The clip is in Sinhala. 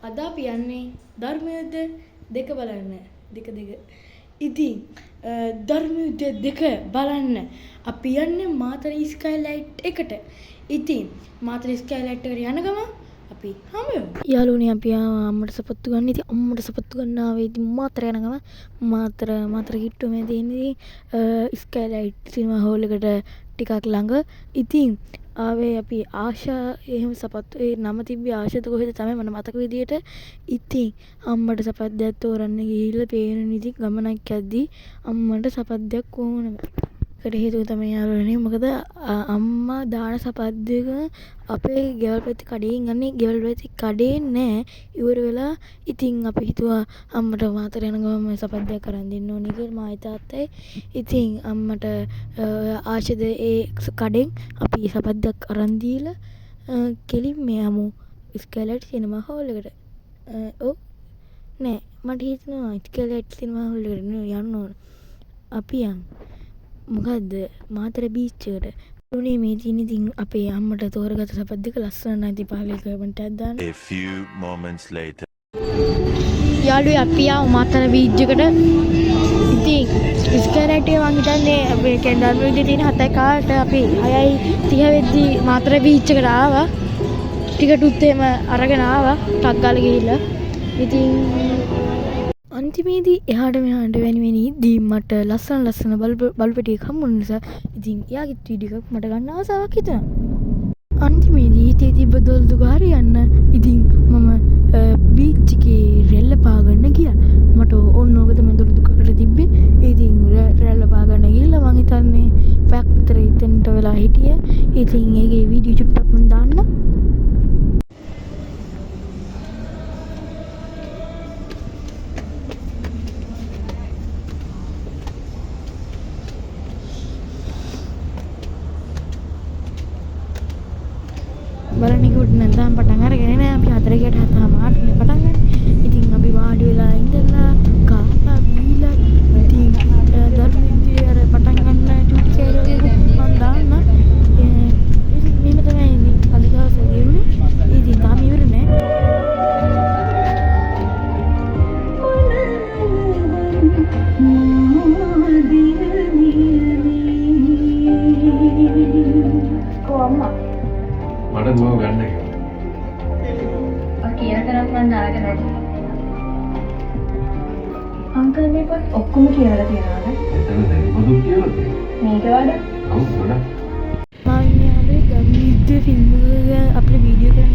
අද අපි යන්නේ ධර්මයුද්ධ දෙක බලන්න. දෙක. ඉතින් ධර්මයුද්ධ දෙක බලන්න අපි යන්නේ මාතර ස්කයිලයිට් එකට. ඉතින් මාතර ස්කයිලයිට් එකට යන ගම අපි හමුවෙමු. යාළුවනේ අපි අම්මට සපත්තු ගන්න. ඉතින් අම්මට සපත්තු ගන්න ආවේ ඉතින් මාතර යන ගම මාතර කිට්ටුවේ තියෙන ස්කයිලයිට් සිනමා හෝල් එකට ටිකක් ළඟ. ඉතින් ආවේ අපි ආශා එහෙම සපත්තු ඒ නම තිබ්බේ ආශාද කොහෙද තමයි මට මතක විදියට. ඉතින් අම්මට සපත්දයක් තෝරන්න ගිහිල්ලා පේන ඉතින් ගමනක් යද්දී අම්මට සපත්දයක් ඕන. ඒකට හේතුව තමයි යාළුවනේ මොකද අම්මා දාන සපත්දයක අපේ ගෙවල් පැත්තේ කඩේන් ගන්නේ. ගෙවල් පැත්තේ කඩේ නෑ ඉවර වෙලා. ඉතින් අපි හිතුවා අම්මට මාතර යන ගමන් සපත්දයක් අරන් දෙන්න ඕනේ කියලා මායි තාත්තයි. ඉතින් අම්මට ආශාද ඒ කඩෙන් අපි සපත්දයක් අරන් දීලා කෙලින්ම යමු ස්කයිලයිට් සිනමා හෝල් එකට. ඔව් නෑ මට හිතෙනවා ස්කයිලයිට් සිනමා හෝල් එකට යන්න ඕන. අපි යමු. මොකද්ද මාතර බීච් එකට. උනේ මේ තියෙන ඉතින් අපේ අම්මට තෝරගත්ත සපත්දයක ලස්සන නැති පාලේ කමෙන්ට් එකක් දාන්න. A few moments later. යාළුවෝ අපි ආව මාතර බීච් එකට. ඉතින් ස්කයිලයිට් එක මං හිතන්නේ අපේ කැන්ඩල් විදිහේ තියෙන 7යි කාට අපි 6:30 වෙද්දි මාතර බීච් එකට ආවා. ටිකට් උත් එහෙම අරගෙන ආවා. ටක් ගාලා ගිහිල්ලා. ඉතින් අන්තිමේදී එහාට මෙහාට වෙනි ඉද්දී මට ලස්සන බලු පෙටියක් හම්බුන නිසා ඉතින් එයාගේ වීඩියෝ එකක් මට ගන්න ආසාවක් හිතුණා. අන්තිමේදී හිතේ තිබ්බ දොල්දු ගාරේ යන්න ඉතින් මම බීච් එකේ රැල්ල පාගන්න ගියා. මට ඕන ඕක තමයි දොල්දුකට තිබ්බේ. ඉතින් රැල්ල පාගන්න ගිහලා මං හිතන්නේ පැක් විතර ඉතෙන්ට වෙලා හිටියේ. ඉතින් ඒකේ වීඩියෝ චුට්ටක් මම දාන්න. බලන්න කිව්වට නැත්නම් පටන් අරගෙන නෑ. අපි 4කට 7:00 පටන් ගන්න. ඉතින් අපි වාඩි වෙලා ඉඳලා කාලා බීලා ඉතින් ධර්මයේදී අර පටන් ගන්න චුටි කෑල්ලක් මම දාන්න. ඉතින් මෙහෙම තමයි ඉන්නේ. අද දවසේ ගෙවුනේ. ඉතින් තාම ඉවර නෑ. කොහොමද මට දුව ගන්න එක. ඔය කියන තරම් මම අරගෙන නැහැ. අංකල් මේ පොත් ඔක්කොම කියලා තියනවාද? එතන දැන් පොදු කියලා තියෙනවා. මේක වඩා ඔව් ගොඩක්. මාන්නේ ගම්මිද්ද ෆිල්ම් එක අපේ වීඩියෝ කරන